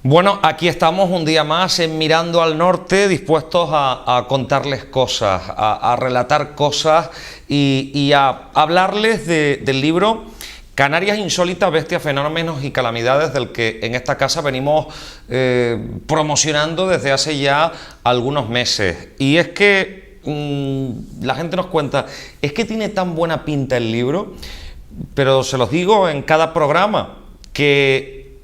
Bueno, aquí estamos un día más en Mirando al Norte, dispuestos a contarles cosas, a relatar cosas y a hablarles del libro Canarias insólitas, bestias, fenómenos y calamidades, del que en esta casa venimos promocionando desde hace ya algunos meses. Y es que la gente nos cuenta, es que tiene tan buena pinta el libro, pero se los digo en cada programa, que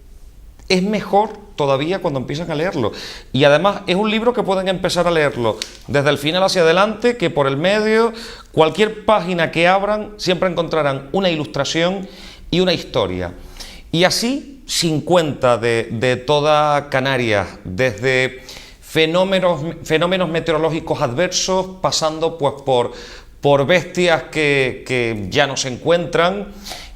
es mejor todavía cuando empiezan a leerlo. Y además es un libro que pueden empezar a leerlo desde el final hacia adelante, que por el medio, cualquier página que abran, siempre encontrarán una ilustración y una historia. Y así, 50 de toda Canarias, desde fenómenos meteorológicos adversos, pasando pues por bestias que ya no se encuentran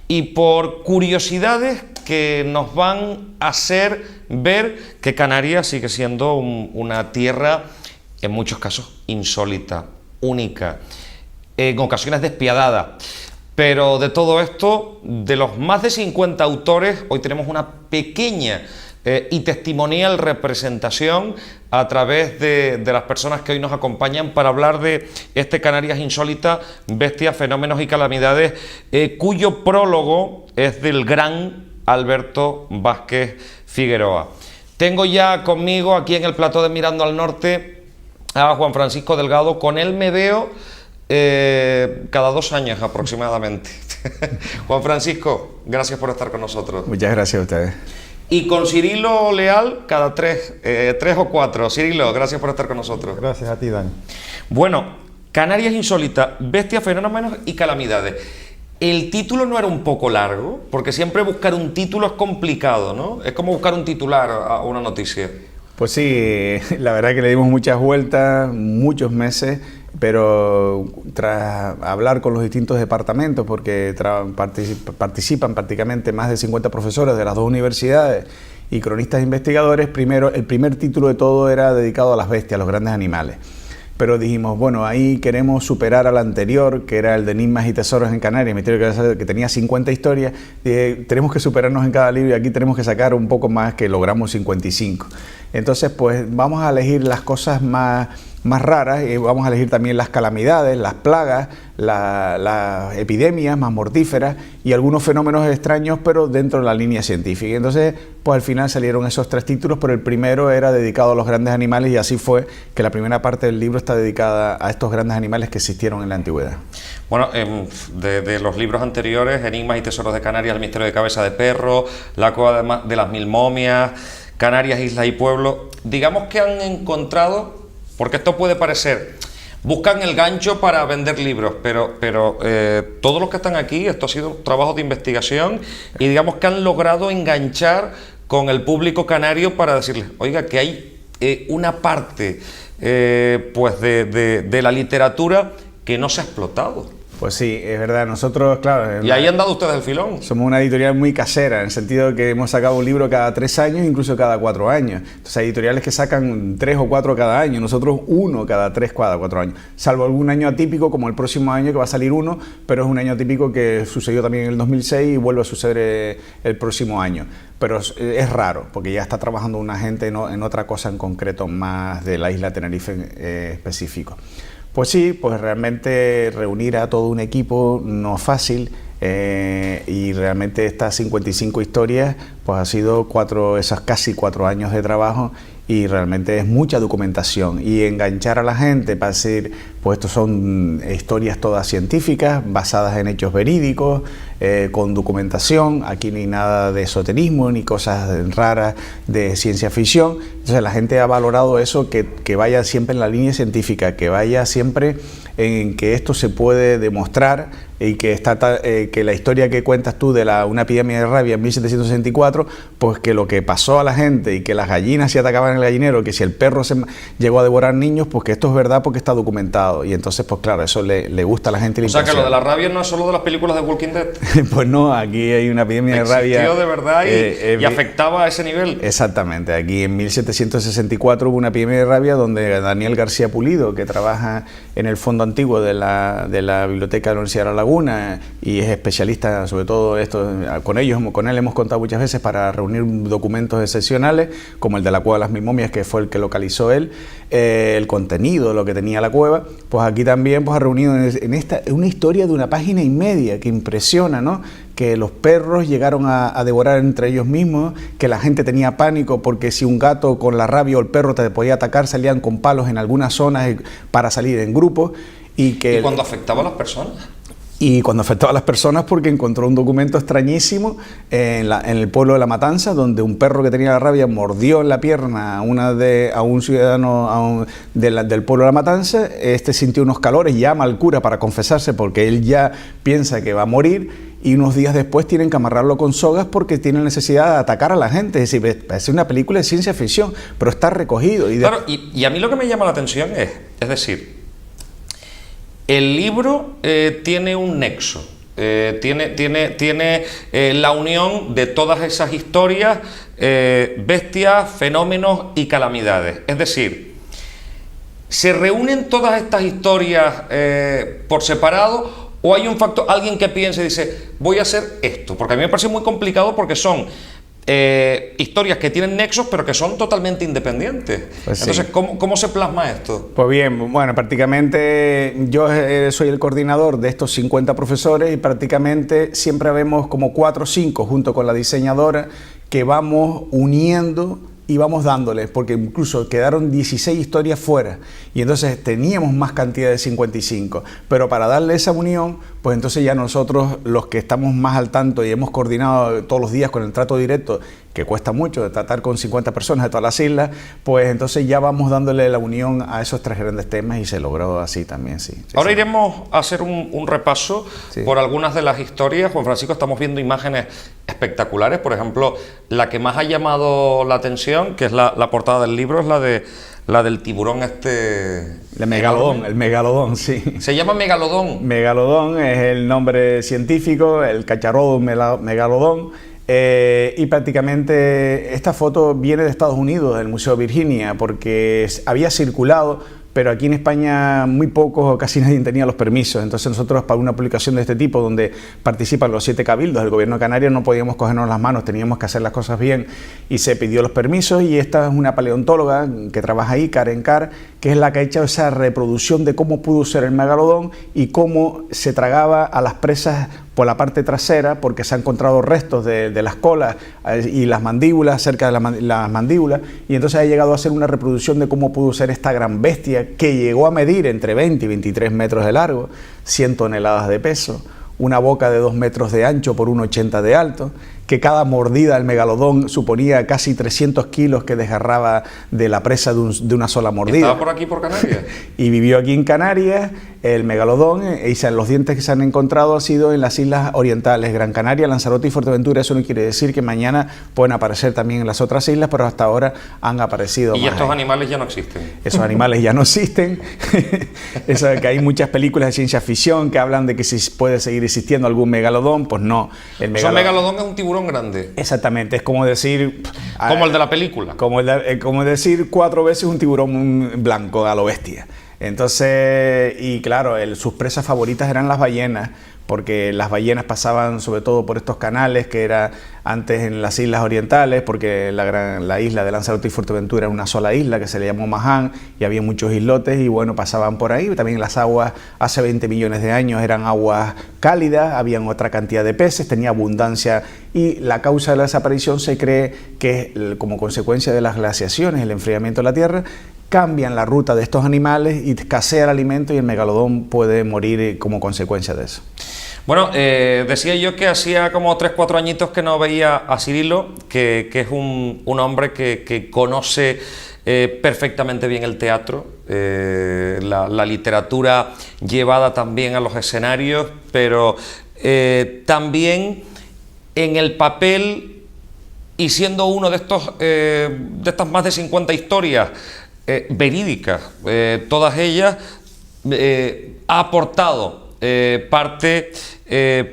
y por curiosidades que nos van a hacer ver que Canarias sigue siendo una tierra, en muchos casos, insólita, única, en ocasiones despiadada. Pero de todo esto, de los más de 50 autores, hoy tenemos una pequeña y testimonial representación a través de las personas que hoy nos acompañan para hablar de este Canarias insólita, bestias, fenómenos y calamidades, cuyo prólogo es del gran Alberto Vázquez Figueroa. Tengo ya conmigo aquí en el plató de Mirando al Norte a Juan Francisco Delgado. Con él me veo cada 2 años aproximadamente. Juan Francisco, gracias por estar con nosotros. Muchas gracias a ustedes. Y con Cirilo Leal cada 3 o 4. Cirilo, gracias por estar con nosotros. Gracias a ti, Dani. Bueno, Canarias insólita, bestias, fenómenos y calamidades. El título no era un poco largo, porque siempre buscar un título es complicado, ¿no? Es como buscar un titular a una noticia. Pues sí, la verdad que le dimos muchas vueltas, muchos meses, pero tras hablar con los distintos departamentos, porque participan prácticamente más de 50 profesores de las 2 universidades y cronistas investigadores, el primer título de todo era dedicado a las bestias, a los grandes animales. Pero dijimos, bueno, ahí queremos superar al anterior, que era el de Enigmas y Tesoros en Canarias, misterio que tenía 50 historias. Tenemos que superarnos en cada libro y aquí tenemos que sacar un poco más, que logramos 55. Entonces, pues vamos a elegir las cosas más raras y vamos a elegir también las calamidades, las plagas, las epidemias más mortíferas y algunos fenómenos extraños, pero dentro de la línea científica. Entonces, pues al final salieron esos 3 títulos, pero el primero era dedicado a los grandes animales y así fue que la primera parte del libro está dedicada a estos grandes animales que existieron en la antigüedad. Bueno, de los libros anteriores, Enigmas y Tesoros de Canarias, El misterio de cabeza de perro, La cueva de las 1000 momias, Canarias, islas y pueblos, digamos que han encontrado, porque esto puede parecer, buscan el gancho para vender libros, pero todos los que están aquí, esto ha sido trabajo de investigación y digamos que han logrado enganchar con el público canario para decirles, oiga, que hay una parte pues de la literatura que no se ha explotado. Pues sí, es verdad, nosotros, claro... Y ahí han dado ustedes el filón. Somos una editorial muy casera, en el sentido de que hemos sacado un libro cada 3 años, incluso cada 4 años. Entonces hay editoriales que sacan 3 o 4 cada año, nosotros 1 cada 3, cada 4 años. Salvo algún año atípico, como el próximo año que va a salir 1, pero es un año atípico que sucedió también en el 2006 y vuelve a suceder el próximo año. Pero es raro, porque ya está trabajando una gente en otra cosa en concreto, más de la isla Tenerife específico. Pues sí, pues realmente reunir a todo un equipo no es fácil y realmente estas 55 historias pues ha sido esos casi 4 años de trabajo y realmente es mucha documentación y enganchar a la gente para decir, pues estos son historias todas científicas, basadas en hechos verídicos, con documentación, aquí ni nada de esoterismo ni cosas raras de ciencia ficción. Entonces la gente ha valorado eso, que vaya siempre en la línea científica, que vaya siempre en que esto se puede demostrar y que la historia que cuentas tú de una epidemia de rabia en 1764, pues que lo que pasó a la gente y que las gallinas se atacaban en el gallinero, que si el perro se llegó a devorar niños, pues que esto es verdad porque está documentado. Y entonces, pues claro, eso le gusta a la gente. O sea, que lo de la rabia no es solo de las películas de Walking Dead. Pues no, aquí hay una epidemia de rabia. Existió de verdad y afectaba a ese nivel. Exactamente, aquí en 1764 hubo una epidemia de rabia donde Daniel García Pulido, que trabaja en el fondo antiguo de la Biblioteca de la Universidad de La Laguna, Laguna y es especialista sobre todo esto. Con él hemos contado muchas veces para reunir documentos excepcionales, como el de la Cueva de las Mil Momias, que fue el que localizó él, el contenido, lo que tenía la cueva. Pues aquí también pues, ha reunido en una historia de una página y media que impresiona, ¿no? Que los perros llegaron a devorar entre ellos mismos, que la gente tenía pánico porque si un gato con la rabia o el perro te podía atacar, salían con palos en algunas zonas para salir en grupos. ¿Y cuando afectaba a las personas? Y cuando afectó a las personas porque encontró un documento extrañísimo en el pueblo de La Matanza, donde un perro que tenía la rabia mordió en la pierna a un ciudadano del pueblo de La Matanza. Este sintió unos calores, llama al cura para confesarse porque él ya piensa que va a morir, y unos días después tienen que amarrarlo con sogas porque tienen necesidad de atacar a la gente. Es decir, es una película de ciencia ficción, pero está recogido. Claro, y a mí lo que me llama la atención es decir, el libro tiene un nexo, tiene la unión de todas esas historias, bestias, fenómenos y calamidades. Es decir, ¿se reúnen todas estas historias por separado o hay un factor, alguien que piense y dice, voy a hacer esto? Porque a mí me parece muy complicado porque son historias que tienen nexos pero que son totalmente independientes. Pues entonces, sí. ¿Cómo se plasma esto? Pues bien, bueno, prácticamente yo soy el coordinador de estos 50 profesores y prácticamente siempre vemos como 4 o 5 junto con la diseñadora que vamos uniendo y vamos dándoles, porque incluso quedaron 16 historias fuera y entonces teníamos más cantidad de 55, pero para darle esa unión, pues entonces ya nosotros, los que estamos más al tanto y hemos coordinado todos los días con el trato directo, que cuesta mucho de tratar con 50 personas de todas las islas, pues entonces ya vamos dándole la unión a esos 3 grandes temas y se logró así también, sí. Ahora iremos a hacer un repaso por algunas de las historias. Juan Francisco, estamos viendo imágenes espectaculares, por ejemplo, la que más ha llamado la atención, que es la portada del libro, es la del tiburón El megalodón, sí. ¿Se llama megalodón? Megalodón es el nombre científico, el cacharrodon megalodón. Y prácticamente esta foto viene de Estados Unidos, del Museo Virginia, porque había circulado, pero aquí en España muy pocos o casi nadie tenía los permisos. Entonces nosotros, para una publicación de este tipo donde participan los 7 cabildos del gobierno de Canarias, no podíamos cogernos las manos, teníamos que hacer las cosas bien y se pidió los permisos. Y esta es una paleontóloga que trabaja ahí, Karen Carr, que es la que ha hecho esa reproducción de cómo pudo ser el megalodón y cómo se tragaba a las presas por la parte trasera, porque se han encontrado restos de las colas y las mandíbulas, cerca de las mandíbulas, y entonces ha llegado a hacer una reproducción de cómo pudo ser esta gran bestia que llegó a medir entre 20 y 23 metros de largo, 100 toneladas de peso, una boca de 2 metros de ancho por 1,80 de alto, que cada mordida del megalodón suponía casi 300 kilos que desgarraba de la presa de una sola mordida. ¿Estaba por aquí, por Canarias? Y vivió aquí en Canarias, el megalodón, y los dientes que se han encontrado han sido en las islas orientales, Gran Canaria, Lanzarote y Fuerteventura. Eso no quiere decir que mañana pueden aparecer también en las otras islas, pero hasta ahora han aparecido. ¿Y estos animales ya no existen? Esos animales ya no existen. Eso de que hay muchas películas de ciencia ficción que hablan de que si puede seguir existiendo algún megalodón, pues no. El megalodón es un tiburón grande. Exactamente, es como decir... Como el de la película. Como decir 4 veces un tiburón blanco a lo bestia. Entonces, y claro, sus presas favoritas eran las ballenas, porque las ballenas pasaban sobre todo por estos canales que era antes en las islas orientales, porque la isla de Lanzarote y Fuerteventura era una sola isla que se le llamó Mahán y había muchos islotes y bueno, pasaban por ahí. También las aguas hace 20 millones de años eran aguas cálidas, habían otra cantidad de peces, tenía abundancia y la causa de la desaparición se cree que es como consecuencia de las glaciaciones, el enfriamiento de la Tierra, cambian la ruta de estos animales y escasea el alimento y el megalodón puede morir como consecuencia de eso. Bueno, decía yo que hacía como 3-4 añitos que no veía a Cirilo, que es un hombre que conoce perfectamente bien el teatro, la literatura llevada también a los escenarios, pero también en el papel y siendo uno de estas más de 50 historias verídicas, todas ellas, ha aportado parte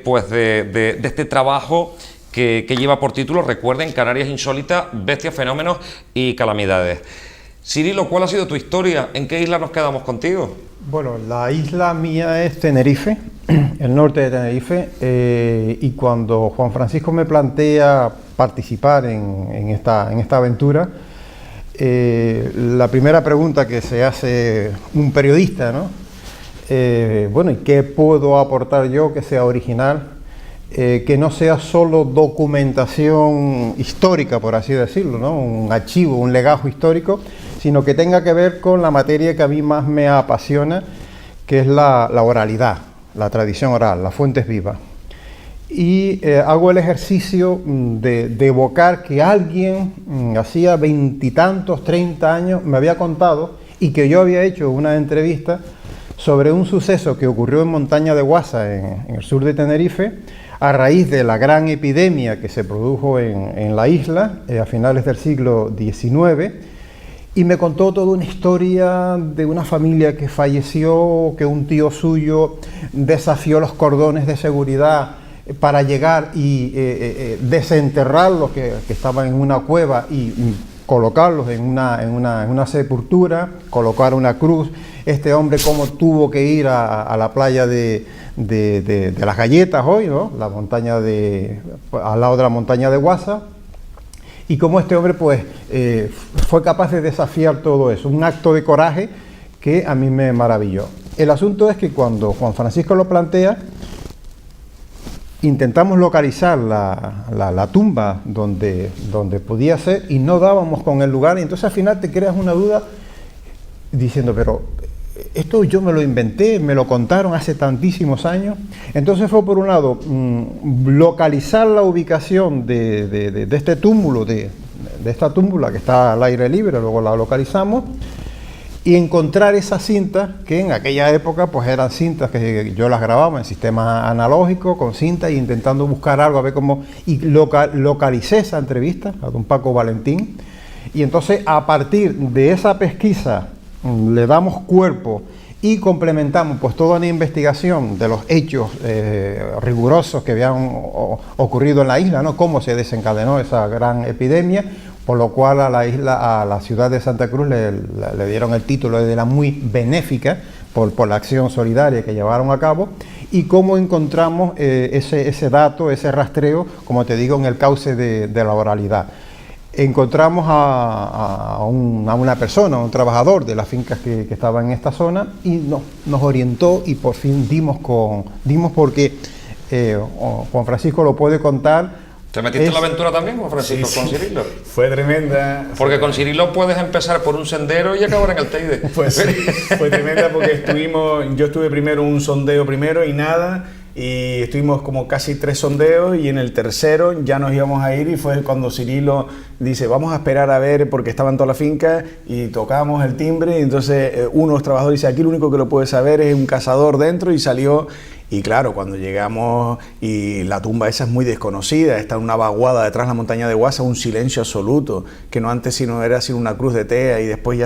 pues de este trabajo que lleva por título, recuerden, Canarias insólitas, bestias, fenómenos y calamidades. Cirilo, ¿cuál ha sido tu historia? ¿En qué isla nos quedamos contigo? Bueno, la isla mía es Tenerife, el norte de Tenerife, y cuando Juan Francisco me plantea participar en esta aventura, la primera pregunta que se hace un periodista, ¿no? Bueno, ¿y qué puedo aportar yo que sea original? Que no sea solo documentación histórica, por así decirlo, ¿no? Un archivo, un legajo histórico, sino que tenga que ver con la materia que a mí más me apasiona, que es la oralidad, la tradición oral, las fuentes vivas. Y hago el ejercicio de evocar que alguien hacía 20 y tantos, 30 años me había contado, y que yo había hecho una entrevista sobre un suceso que ocurrió en Montaña de Guasa, en el sur de Tenerife, a raíz de la gran epidemia que se produjo en la isla a finales del siglo XIX, y me contó toda una historia de una familia que falleció, que un tío suyo desafió los cordones de seguridad para llegar y desenterrarlos que estaban en una cueva y colocarlos en una sepultura, colocar una cruz. Este hombre cómo tuvo que ir a la playa de las Galletas hoy, ¿no? La montaña al lado de la montaña de Guasa, y cómo este hombre pues fue capaz de desafiar todo eso, un acto de coraje que a mí me maravilló. El asunto es que cuando Juan Francisco lo plantea, intentamos localizar la tumba donde podía ser y no dábamos con el lugar, y entonces al final te creas una duda diciendo, pero esto yo me lo inventé, me lo contaron hace tantísimos años. Entonces fue, por un lado, localizar la ubicación de este túmulo, de esta túmbula que está al aire libre, luego la localizamos, y encontrar esas cintas, que en aquella época pues eran cintas que yo las grababa en sistema analógico, con cinta, y intentando buscar algo, a ver cómo, y localicé esa entrevista a don Paco Valentín, y entonces a partir de esa pesquisa le damos cuerpo y complementamos pues toda una investigación de los hechos rigurosos que habían ocurrido en la isla, ¿no? Cómo se desencadenó esa gran epidemia, por lo cual a la ciudad de Santa Cruz le dieron el título de la muy benéfica por la acción solidaria que llevaron a cabo, y cómo encontramos ese dato, ese rastreo, como te digo, en el cauce de la oralidad. Encontramos a una persona, un trabajador de las fincas que estaba en esta zona, y nos orientó, y por fin dimos porque Juan Francisco lo puede contar. ¿Te metiste en la aventura también, Juan Francisco, sí, con Cirilo? Fue tremenda. Porque con Cirilo puedes empezar por un sendero y acabar en el Teide. Pues sí, fue tremenda porque yo estuve primero un sondeo y nada, y estuvimos como casi 3 sondeos, y en el tercero ya nos íbamos a ir, y fue cuando Cirilo dice, vamos a esperar a ver, porque estaban todas las fincas, y tocamos el timbre, y entonces uno de los trabajadores dice, aquí lo único que lo puede saber es un cazador dentro, y salió. Y claro, cuando llegamos, y la tumba esa es muy desconocida, está en una vaguada detrás de la montaña de Guasa, un silencio absoluto, que no antes era sino una cruz de tea, y después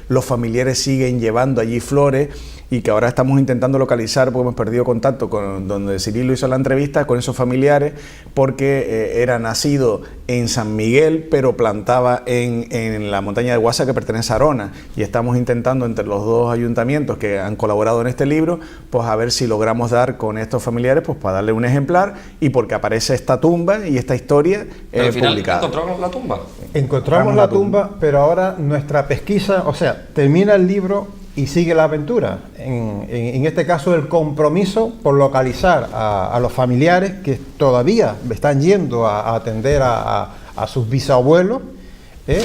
los familiares siguen llevando allí flores, y que ahora estamos intentando localizar, porque hemos perdido contacto con donde Cirilo hizo la entrevista, con esos familiares, porque era nacido en San Miguel, pero plantaba en la montaña de Guasa, que pertenece a Arona, y estamos intentando entre los dos ayuntamientos que han colaborado en este libro, pues a ver si logramos dar con estos familiares, pues para darle un ejemplar, y porque aparece esta tumba y esta historia al final publicada. ¿Encontramos la tumba? Encontramos la tumba, pero ahora nuestra pesquisa, o sea, termina el libro y sigue la aventura. En este caso, el compromiso por localizar a los familiares que todavía están yendo a atender a sus bisabuelos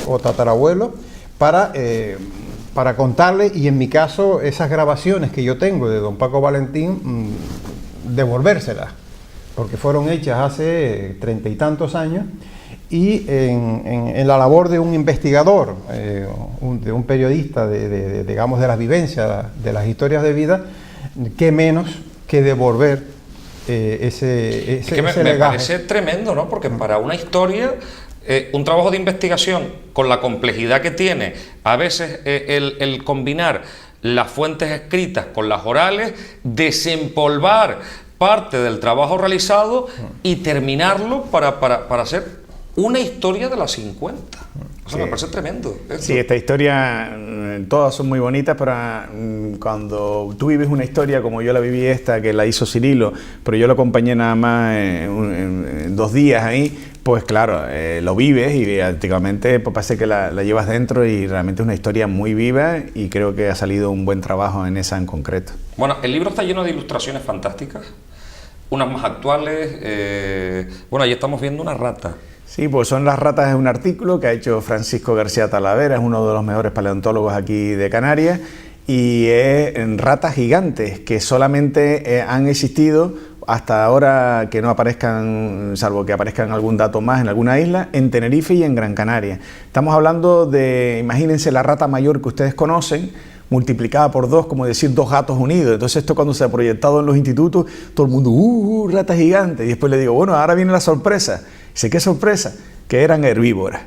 o tatarabuelos para contarles, y en mi caso, esas grabaciones que yo tengo de don Paco Valentín, devolvérselas, porque fueron hechas hace 30 y tantos años, y en la labor de un investigador, de un periodista digamos, de las vivencias, de las historias de vida, qué menos que devolver ese me parece tremendo, ¿no? Porque para una historia, un trabajo de investigación, con la complejidad que tiene, a veces el combinar las fuentes escritas con las orales, desempolvar parte del trabajo realizado y terminarlo para hacer una historia de las 50. O sea, Sí. me parece tremendo. Esto. Sí, esta historia, todas son muy bonitas, pero cuando tú vives una historia como yo la viví esta, que la hizo Cirilo, pero yo lo acompañé nada más en 2 días ahí, pues claro, lo vives y prácticamente pues, parece que la llevas dentro y realmente es una historia muy viva y creo que ha salido un buen trabajo en esa en concreto. Bueno, el libro está lleno de ilustraciones fantásticas, unas más actuales. Bueno, ahí estamos viendo una rata. Sí, pues son las ratas, es un artículo que ha hecho Francisco García Talavera, es uno de los mejores paleontólogos aquí de Canarias, y es en ratas gigantes que solamente han existido hasta ahora, que no aparezcan, salvo que aparezcan algún dato más en alguna isla, en Tenerife y en Gran Canaria. Estamos hablando de, imagínense la rata mayor que ustedes conocen, multiplicada por 2, como decir 2 gatos unidos. Entonces esto cuando se ha proyectado en los institutos, todo el mundo, rata gigante. Y después le digo, bueno, ahora viene la sorpresa. Dice, ¿qué sorpresa? Que eran herbívoras.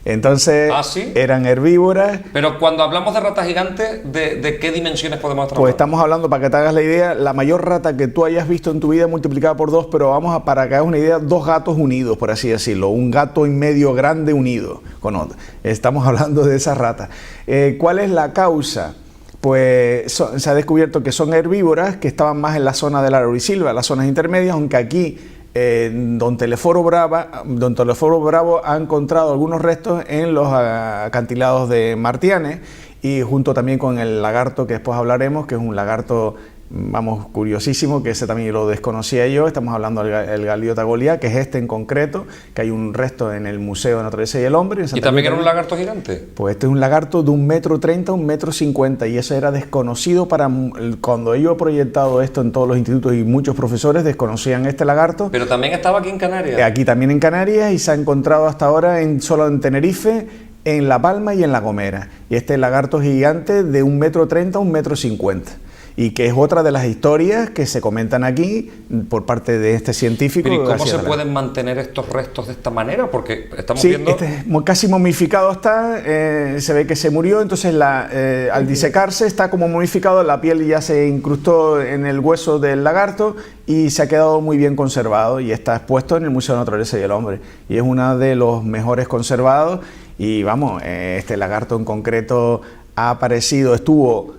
Entonces, ¿Ah, sí? eran herbívoras. Pero cuando hablamos de ratas gigantes, ¿de qué dimensiones podemos tratar? Pues estamos hablando, para que te hagas la idea, la mayor rata que tú hayas visto en tu vida multiplicada por 2, pero para que hagas una idea, 2 gatos unidos, por así decirlo, un gato y medio grande unido con otro. Estamos hablando de esas ratas. ¿Cuál es la causa? Pues se ha descubierto que son herbívoras, que estaban más en la zona de la laurisilva, las zonas intermedias, aunque aquí Don Teleforo Bravo ha encontrado algunos restos en los acantilados de Martianes y junto también con el lagarto que después hablaremos, que es un lagarto, vamos, curiosísimo, que ese también lo desconocía yo. Estamos hablando del Galiota Goliat, que es este en concreto, que hay un resto en el Museo de Naturaleza y el Hombre. ¿Y también era un lagarto gigante? Pues este es un lagarto de 1,30 m, 1,50 m, y eso era desconocido cuando yo he proyectado esto en todos los institutos y muchos profesores desconocían este lagarto. Pero también estaba aquí en Canarias. Aquí también en Canarias, y se ha encontrado hasta ahora solo en Tenerife, en La Palma y en La Gomera. Y este lagarto gigante de 1,30 m, 1,50 m. Y que es otra de las historias que se comentan aquí por parte de este científico. Pero ¿y cómo se pueden mantener estos restos de esta manera? Porque estamos viendo... Este casi momificado está, se ve que se murió, entonces al disecarse está como momificado, la piel ya se incrustó en el hueso del lagarto y se ha quedado muy bien conservado y está expuesto en el Museo de Naturaleza y el Hombre. Y es uno de los mejores conservados y vamos, este lagarto en concreto ha aparecido, estuvo...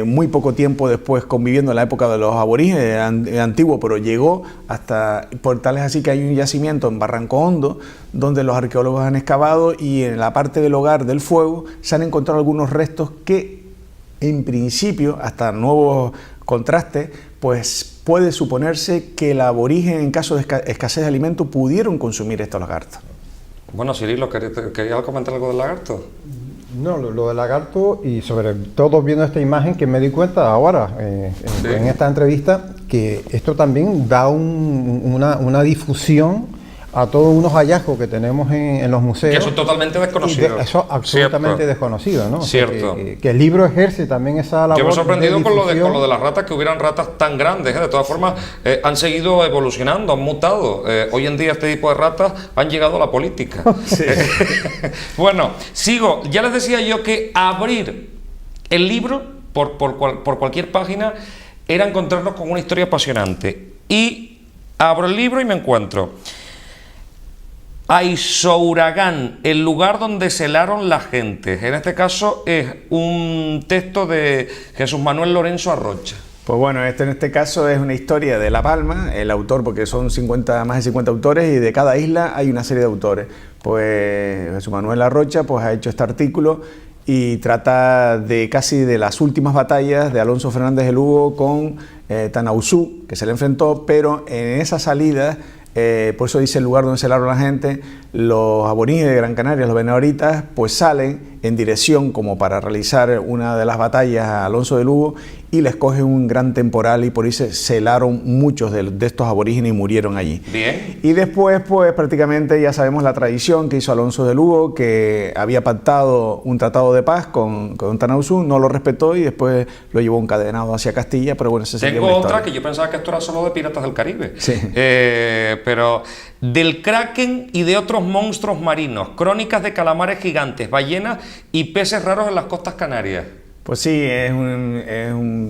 muy poco tiempo después conviviendo en la época de los aborígenes antiguos, pero llegó hasta, por tal es así que hay un yacimiento en Barranco Hondo donde los arqueólogos han excavado y en la parte del hogar del fuego se han encontrado algunos restos que en principio, hasta nuevos contrastes, pues puede suponerse que el aborigen en caso de escasez de alimento pudieron consumir estos lagartos. Bueno, Cirilo, ¿querías comentar algo del lagarto? No, lo del lagarto, y sobre todo viendo esta imagen que me di cuenta ahora Sí. en esta entrevista, que esto también da una difusión a todos unos hallazgos que tenemos en los museos. Que son totalmente desconocidos. Eso absolutamente Cierto. desconocido, ¿no? Cierto. O sea, que el libro ejerce también esa labor. Yo me he sorprendido de con lo difusión. de las ratas, que hubieran ratas tan grandes. De todas formas, han seguido evolucionando, han mutado. Hoy en día este tipo de ratas han llegado a la política. Bueno, sigo. Ya les decía yo que abrir el libro por cualquier página era encontrarnos con una historia apasionante. Y abro el libro y me encuentro Aizouragán, el lugar donde se helaron las gentes. En este caso es un texto de Jesús Manuel Lorenzo Arrocha. Pues bueno, en este caso es una historia de La Palma, el autor, porque son más de 50 autores y de cada isla hay una serie de autores. Pues Jesús Manuel Arrocha pues, ha hecho este artículo y trata casi de las últimas batallas de Alonso Fernández de Lugo con Tanausú, que se le enfrentó, pero en esa salida... por eso dice el lugar donde se helaron la gente, los aborígenes de Gran Canaria, los venahoritas, pues salen en dirección como para realizar una de las batallas a Alonso de Lugo y les coge un gran temporal y por ahí se helaron muchos de estos aborígenes y murieron allí. Bien. Y después, pues prácticamente ya sabemos la tradición que hizo Alonso de Lugo, que había pactado un tratado de paz con Tanausú, no lo respetó y después lo llevó encadenado hacia Castilla, pero bueno, ese sería Tengo una otra historia. que yo pensaba que esto era solo de Piratas del Caribe. Sí. Pero del kraken y de otros monstruos marinos, crónicas de calamares gigantes, ballenas y peces raros en las costas canarias. Pues sí,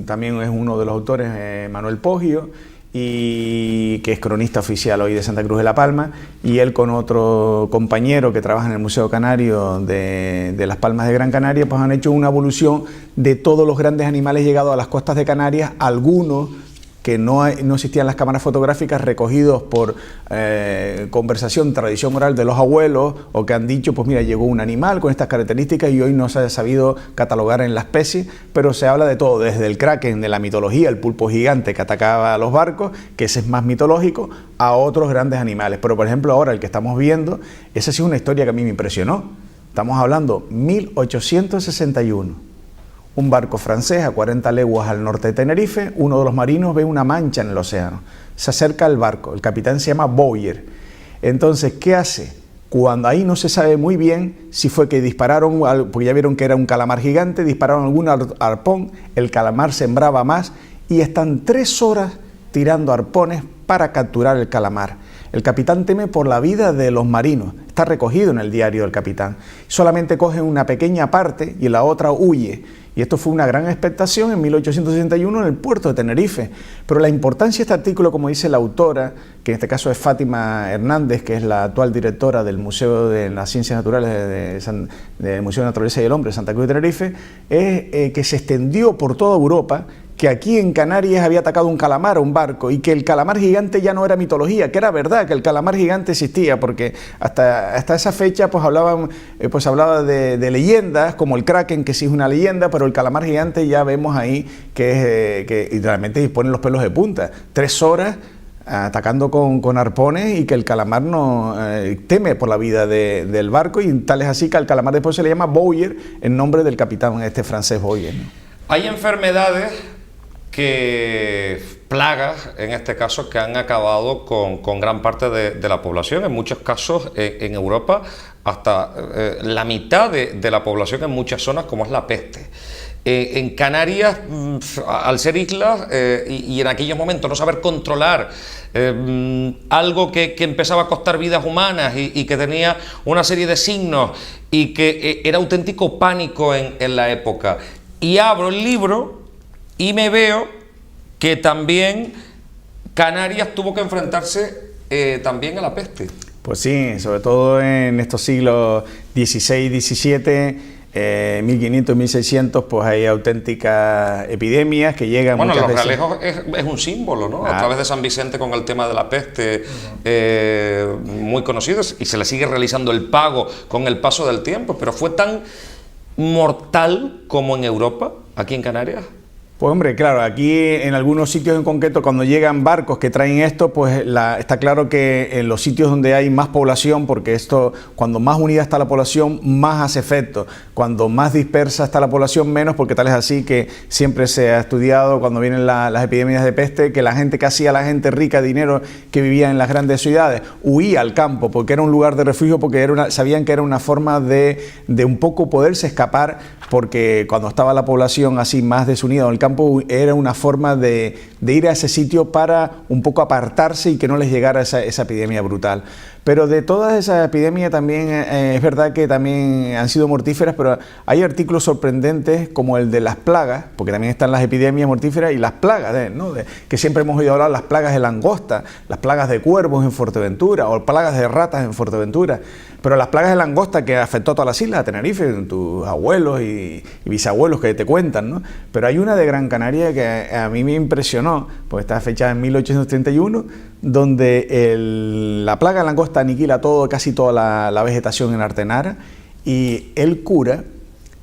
también es uno de los autores, Manuel Poggio, y que es cronista oficial hoy de Santa Cruz de la Palma, y él con otro compañero que trabaja en el Museo Canario de Las Palmas de Gran Canaria, pues han hecho una evolución de todos los grandes animales llegados a las costas de Canarias, algunos que no existían las cámaras fotográficas, recogidos por conversación, tradición oral de los abuelos, o que han dicho, pues mira, llegó un animal con estas características y hoy no se ha sabido catalogar en la especie, pero se habla de todo, desde el kraken de la mitología, el pulpo gigante que atacaba a los barcos, que ese es más mitológico, a otros grandes animales. Pero por ejemplo ahora el que estamos viendo, esa sí es una historia que a mí me impresionó. Estamos hablando 1861. Un barco francés a 40 leguas al norte de Tenerife, uno de los marinos ve una mancha en el océano. Se acerca al barco, el capitán se llama Boyer. Entonces, ¿qué hace? Cuando ahí no se sabe muy bien si fue que dispararon, porque ya vieron que era un calamar gigante, dispararon algún arpón, el calamar sembraba más y están 3 horas tirando arpones para capturar el calamar. El capitán teme por la vida de los marinos, está recogido en el diario del capitán. Solamente cogen una pequeña parte y la otra huye. Y esto fue una gran expectación en 1861 en el puerto de Tenerife. Pero la importancia de este artículo, como dice la autora, que en este caso es Fátima Hernández, que es la actual directora del Museo de las Ciencias Naturales del Museo de Naturaleza y el Hombre de Santa Cruz de Tenerife, es que se extendió por toda Europa, que aquí en Canarias había atacado un calamar a un barco y que el calamar gigante ya no era mitología, que era verdad, que el calamar gigante existía, porque hasta esa fecha pues hablaba de leyendas, como el kraken, que sí es una leyenda, pero el calamar gigante ya vemos ahí que realmente ponen los pelos de punta. 3 horas atacando con arpones y que el calamar no teme por la vida del barco, y tal es así que al calamar después se le llama Boyer en nombre del capitán francés Boyer, ¿no? Hay enfermedades plagas, en este caso, que han acabado con gran parte de la población, en muchos casos en Europa, hasta la mitad de la población en muchas zonas, como es la peste. En Canarias, al ser islas y en aquellos momentos no saber controlar algo que empezaba a costar vidas humanas y que tenía una serie de signos y que era auténtico pánico en la época. Y abro el libro y me veo que también Canarias tuvo que enfrentarse también a la peste. Pues sí, sobre todo en estos siglos XVI y XVII, 1500 y 1600, pues hay auténticas epidemias que llegan bueno, muchas Los veces. Realejos es un símbolo, ¿no? A través de San Vicente con el tema de la peste, muy conocidos, y se le sigue realizando el pago con el paso del tiempo, pero fue tan mortal como en Europa, aquí en Canarias. Pues hombre, claro, aquí en algunos sitios en concreto, cuando llegan barcos que traen esto, pues está claro que en los sitios donde hay más población, porque esto, cuando más unida está la población, más hace efecto. Cuando más dispersa está la población, menos, porque tal es así que siempre se ha estudiado cuando vienen las epidemias de peste, que la gente que hacía, la gente rica, dinero, que vivía en las grandes ciudades, huía al campo, porque era un lugar de refugio, porque sabían que era una forma de un poco poderse escapar, porque cuando estaba la población así más desunida en el campo, era una forma de ir a ese sitio para un poco apartarse y que no les llegara esa epidemia brutal. Pero de todas esas epidemias también es verdad que también han sido mortíferas, pero hay artículos sorprendentes como el de las plagas, porque también están las epidemias mortíferas y las plagas, ¿no? Que siempre hemos oído hablar, las plagas de langosta, las plagas de cuervos en Fuerteventura o plagas de ratas en Fuerteventura. Pero las plagas de langosta que afectó a todas las islas de Tenerife, tus abuelos y bisabuelos que te cuentan, ¿no? Pero hay una de Gran Canaria que a mí me impresionó, porque está fechada en 1831, donde la plaga de langosta aniquila casi toda la vegetación en Artenara, y el cura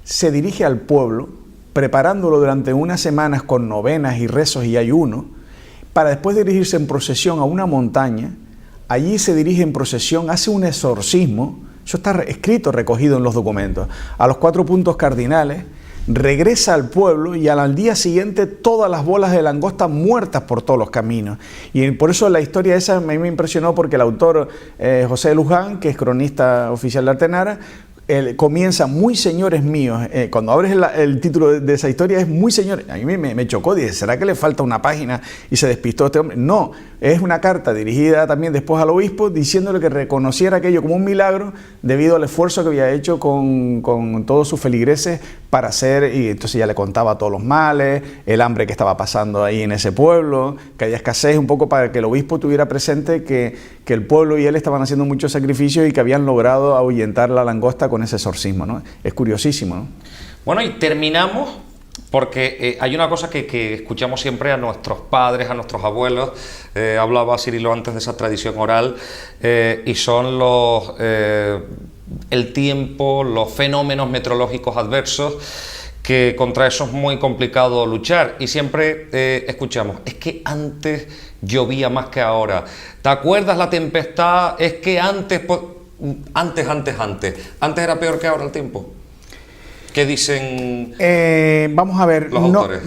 se dirige al pueblo, preparándolo durante unas semanas con novenas y rezos y ayuno, para después dirigirse en procesión a una montaña. Allí se dirige en procesión, hace un exorcismo, eso está escrito, recogido en los documentos, a los 4 puntos cardinales, regresa al pueblo y al día siguiente todas las bolas de langosta muertas por todos los caminos. Y por eso la historia esa a mí me impresionó, porque el autor José de Luján, que es cronista oficial de Artenara, comienza muy señores míos. Cuando abres el título de esa historia es muy señores. A mí me chocó, dije, ¿será que le falta una página y se despistó este hombre? No, es una carta dirigida también después al obispo diciéndole que reconociera aquello como un milagro debido al esfuerzo que había hecho con todos sus feligreses para hacer, y entonces ya le contaba todos los males, el hambre que estaba pasando ahí en ese pueblo, que había escasez, un poco para que el obispo tuviera presente que el pueblo y él estaban haciendo muchos sacrificios y que habían logrado ahuyentar la langosta con ese exorcismo, ¿no? Es curiosísimo, ¿no? Bueno, y terminamos porque hay una cosa que escuchamos siempre a nuestros padres, a nuestros abuelos, hablaba Cirilo antes de esa tradición oral, y son el tiempo, los fenómenos meteorológicos adversos, que contra eso es muy complicado luchar, y siempre escuchamos, es que antes llovía más que ahora, ¿te acuerdas la tempestad? Es que antes era peor que ahora el tiempo. ¿Qué dicen vamos a ver, los autores?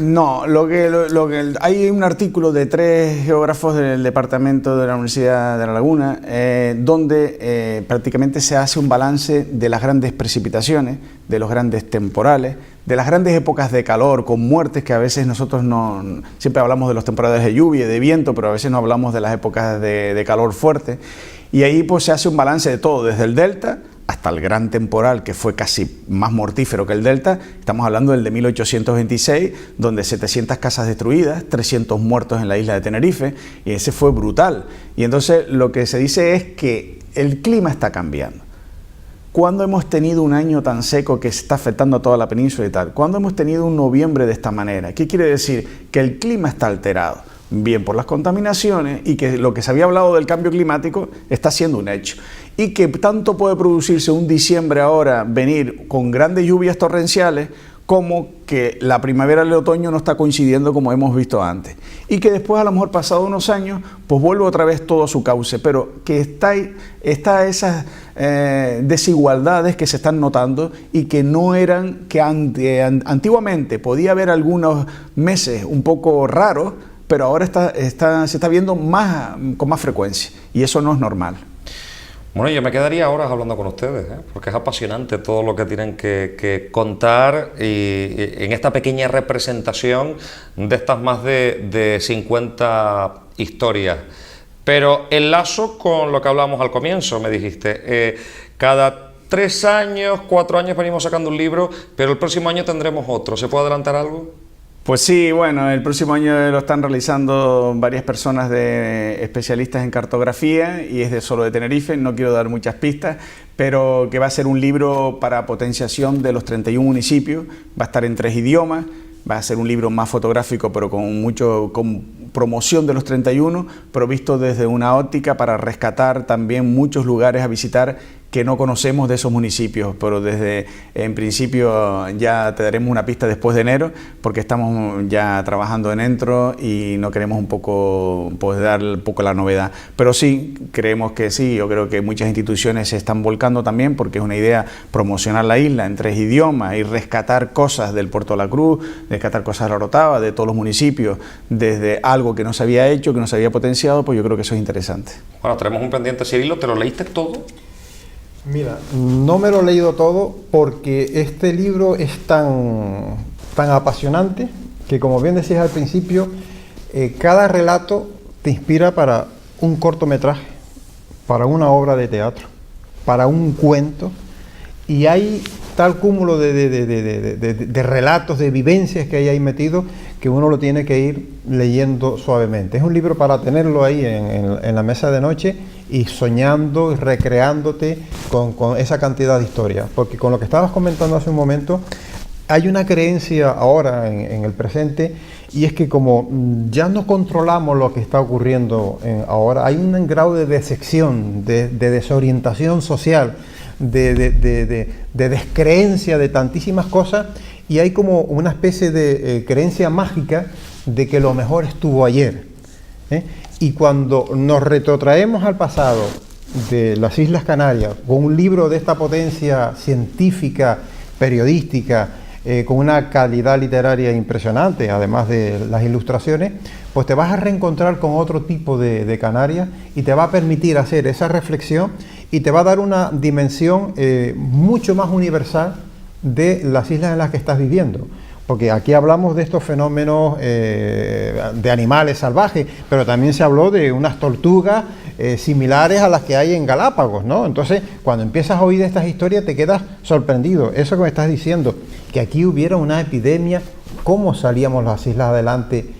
Hay un artículo de 3 geógrafos del departamento de la Universidad de La Laguna donde prácticamente se hace un balance de las grandes precipitaciones, de los grandes temporales, de las grandes épocas de calor con muertes, que a veces nosotros siempre hablamos de los temporales de lluvia y de viento, pero a veces no hablamos de las épocas de calor fuerte, y ahí pues se hace un balance de todo, desde el delta hasta el gran temporal, que fue casi más mortífero que el delta. Estamos hablando del de 1826, donde 700 casas destruidas, 300 muertos en la isla de Tenerife, y ese fue brutal. Y entonces lo que se dice es que el clima está cambiando. ¿Cuándo hemos tenido un año tan seco que está afectando a toda la península y tal? ¿Cuándo hemos tenido un noviembre de esta manera? ¿Qué quiere decir? Que el clima está alterado, bien por las contaminaciones, y que lo que se había hablado del cambio climático está siendo un hecho. Y que tanto puede producirse un diciembre ahora, venir con grandes lluvias torrenciales, como que la primavera y el otoño no está coincidiendo como hemos visto antes. Y que después, a lo mejor pasado unos años, pues vuelve otra vez todo a su cauce. Pero que está esas desigualdades que se están notando y que no eran, que antiguamente podía haber algunos meses un poco raros, pero ahora se está viendo con más frecuencia, y eso no es normal. Bueno, yo me quedaría horas hablando con ustedes, porque es apasionante todo lo que tienen que contar, y en esta pequeña representación de estas más de 50 historias. Pero enlazo con lo que hablamos al comienzo, me dijiste, cada 3 años, 4 años venimos sacando un libro, pero el próximo año tendremos otro. ¿Se puede adelantar algo? Pues sí, bueno, el próximo año lo están realizando varias personas especialistas en cartografía, y es solo de Tenerife, no quiero dar muchas pistas, pero que va a ser un libro para potenciación de los 31 municipios, va a estar en 3 idiomas, va a ser un libro más fotográfico, pero con promoción de los 31, pero visto desde una óptica para rescatar también muchos lugares a visitar que no conocemos de esos municipios, pero en principio ya te daremos una pista después de enero, porque estamos ya trabajando dentro y no queremos pues dar un poco la novedad. Pero sí, creemos que sí, yo creo que muchas instituciones se están volcando también, porque es una idea promocionar la isla en 3 idiomas y rescatar cosas del Puerto de la Cruz, rescatar cosas de la Orotava, de todos los municipios, desde algo que no se había hecho, que no se había potenciado, pues yo creo que eso es interesante. Bueno, tenemos un pendiente, Cirilo, ¿te lo leíste todo? Mira, no me lo he leído todo porque este libro es tan apasionante que, como bien decías al principio, cada relato te inspira para un cortometraje, para una obra de teatro, para un cuento, y hay tal cúmulo de relatos, de vivencias que hay ahí metido, que uno lo tiene que ir leyendo suavemente. Es un libro para tenerlo ahí en la mesa de noche y soñando y recreándote con esa cantidad de historias. Porque con lo que estabas comentando hace un momento, hay una creencia ahora en el presente, y es que como ya no controlamos lo que está ocurriendo ahora, hay un grado de decepción, de desorientación social, de descreencia de tantísimas cosas, y hay como una especie de creencia mágica de que lo mejor estuvo ayer, y cuando nos retrotraemos al pasado de las Islas Canarias con un libro de esta potencia científica, periodística, con una calidad literaria impresionante, además de las ilustraciones, pues te vas a reencontrar con otro tipo de Canarias, y te va a permitir hacer esa reflexión y te va a dar una dimensión mucho más universal de las islas en las que estás viviendo. Porque aquí hablamos de estos fenómenos de animales salvajes, pero también se habló de unas tortugas similares a las que hay en Galápagos, ¿no? Entonces, cuando empiezas a oír estas historias te quedas sorprendido. Eso que me estás diciendo, que aquí hubiera una epidemia, ¿cómo salíamos las islas adelante?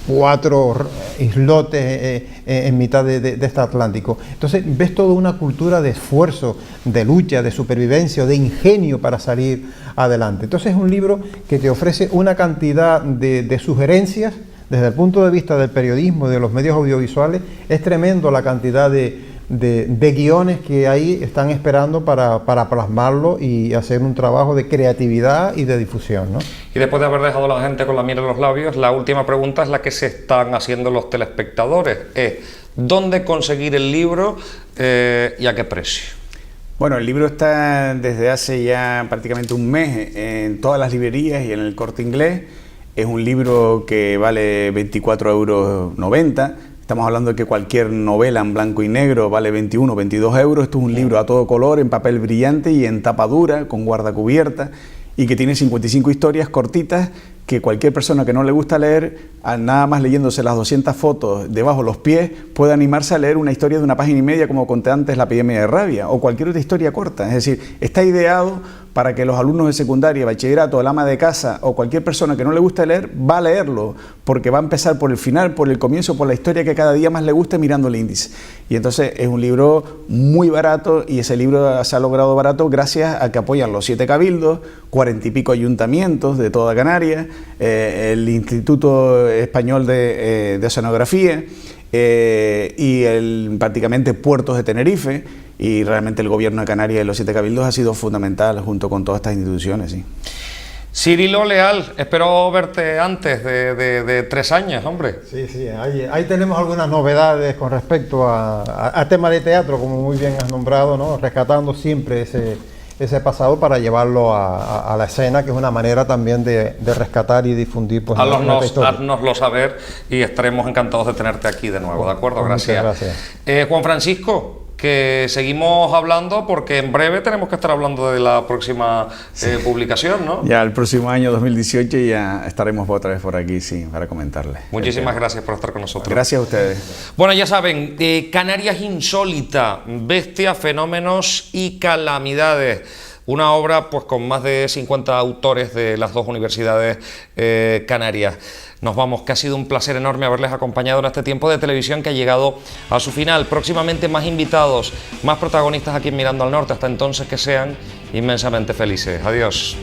4 islotes en mitad de este Atlántico. Entonces ves toda una cultura de esfuerzo, de lucha, de supervivencia, de ingenio para salir adelante. Entonces es un libro que te ofrece una cantidad de sugerencias desde el punto de vista del periodismo, de los medios audiovisuales. Es tremendo la cantidad de guiones que ahí están esperando para plasmarlo y hacer un trabajo de creatividad y de difusión, ¿no? Y después de haber dejado a la gente con la miel en los labios, la última pregunta es la que se están haciendo los telespectadores. ¿Dónde conseguir el libro y a qué precio? Bueno, el libro está desde hace ya prácticamente un mes en todas las librerías y en el Corte Inglés. Es un libro que vale 24,90 €. Estamos hablando de que cualquier novela en blanco y negro vale 21 o 22 euros. Esto es un libro a todo color, en papel brillante y en tapa dura, con guardacubierta, y que tiene 55 historias cortitas que cualquier persona que no le gusta leer, nada más leyéndose las 200 fotos debajo de los pies, puede animarse a leer una historia de 1,5 páginas, como conté antes, La epidemia de rabia, o cualquier otra historia corta. Es decir, está ideado para que los alumnos de secundaria, bachillerato, el ama de casa o cualquier persona que no le gusta leer, va a leerlo, porque va a empezar por el final, por el comienzo, por la historia que cada día más le guste, mirando el índice. Y entonces es un libro muy barato, y ese libro se ha logrado barato gracias a que apoyan los 7 cabildos, 40 y pico ayuntamientos de toda Canarias, el Instituto Español de Oceanografía y prácticamente Puertos de Tenerife, y realmente el gobierno de Canarias y los 7 cabildos ha sido fundamental junto con todas estas instituciones. Sí. Cirilo Leal, espero verte antes de 3 años, hombre. Sí, sí, ahí tenemos algunas novedades con respecto a tema de teatro, como muy bien has nombrado, ¿no? Rescatando siempre ese pasado para llevarlo a la escena, que es una manera también de rescatar y difundir, pues, haznoslo saber, y estaremos encantados de tenerte aquí de nuevo, ¿de acuerdo? Gracias. Juan Francisco, que seguimos hablando, porque en breve tenemos que estar hablando de la próxima publicación, ¿no? Ya el próximo año 2018 ya estaremos otra vez por aquí, sí, para comentarles. Muchísimas gracias por estar con nosotros. Gracias a ustedes. Bueno, ya saben, Canarias insólita, bestias, fenómenos y calamidades. Una obra, pues, con más de 50 autores de las 2 universidades canarias. Nos vamos, que ha sido un placer enorme haberles acompañado en este tiempo de televisión que ha llegado a su final. Próximamente más invitados, más protagonistas aquí en Mirando al Norte. Hasta entonces, que sean inmensamente felices. Adiós.